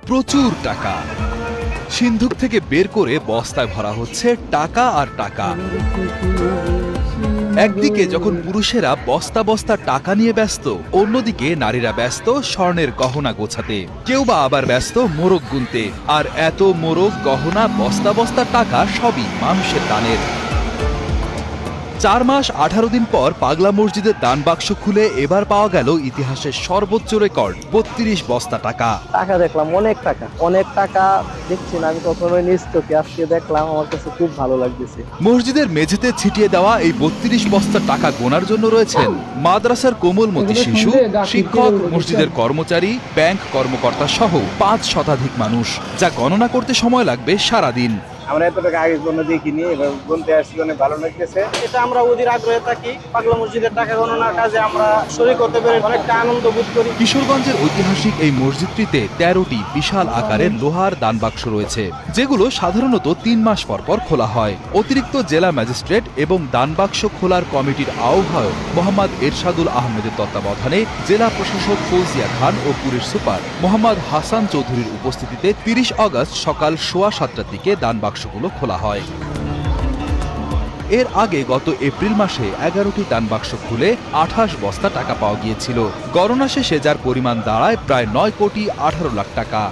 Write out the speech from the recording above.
প্রচুর টাকা সিন্ধুক থেকে বের করে বস্তায় ভরা হচ্ছে টাকা আর টাকা। একদিকে যখন পুরুষেরা বস্তা বস্তা টাকা নিয়ে ব্যস্ত, অন্যদিকে নারীরা ব্যস্ত স্বর্ণের গহনা গোছাতে, কেউ বা আবার ব্যস্ত মোরগ গুনতে। আর এত মোরগ, গহনা, বস্তা বস্তা টাকা সবই মানুষের দানের। 4 মাস 18 দিন পর পাগলা মসজিদের দান বাক্স খুলে এবার পাওয়া গেল ইতিহাসের সর্বোচ্চ রেকর্ড 32 বস্তা টাকা। টাকা দেখলাম, অনেক টাকা দেখছি না আমি কখনোই নিজ চোখে, আজকে দেখলাম, আমার কাছে খুব ভালো লাগতেছে। মসজিদের মেঝেতে ছিটিয়ে দেওয়া এই 32 বস্তা টাকা গোনার জন্য রয়েছেন মাদ্রাসার কোমলমতি শিশু, শিক্ষক, মসজিদের কর্মচারী, ব্যাংক কর্মকর্তা সহ 5 শতাধিক মানুষ, যা গণনা করতে সময় লাগবে সারাদিন। আমরা এত টাকা আগে কোনো দেখিনি, এবার গুনতে আসছি, অনেক ভালো লাগতেছে। এটা আমরা অধীর আগ্রহে থাকি। পাগলা মসজিদের টাকা গণনার কাজে আমরা শরীক হতে পেরে অনেকটা আনন্দ বোধ করি। কিশোরগঞ্জের ঐতিহাসিক এই মসজিদটিতে 13টি বিশাল আকারের লোহার দানবাক্স রয়েছে, যেগুলো সাধারণত 3 মাস পর পর খোলা হয়। অতিরিক্ত জেলা ম্যাজিস্ট্রেট এবং দানবাক্স খোলার কমিটির আহ্বায়ক মোহাম্মদ এরশাদুল আহমেদের তত্ত্বাবধানে জেলা প্রশাসক ফৌজিয়া খান ও পুলিশ সুপার মোহাম্মদ হাসান চৌধুরীর উপস্থিতিতে 30 আগস্ট সকাল 7:15টার দিকে দানবাক্সগুলো খোলা হয়। এর আগে গত এপ্রিল মাসে 11টি দানবাক্স খুলে 28 বস্তা টাকা পাওয়া গিয়েছিল। গণনা শেষে যার পরিমাণ দাঁড়ায় প্রায় 9 কোটি 18 লাখ টাকা।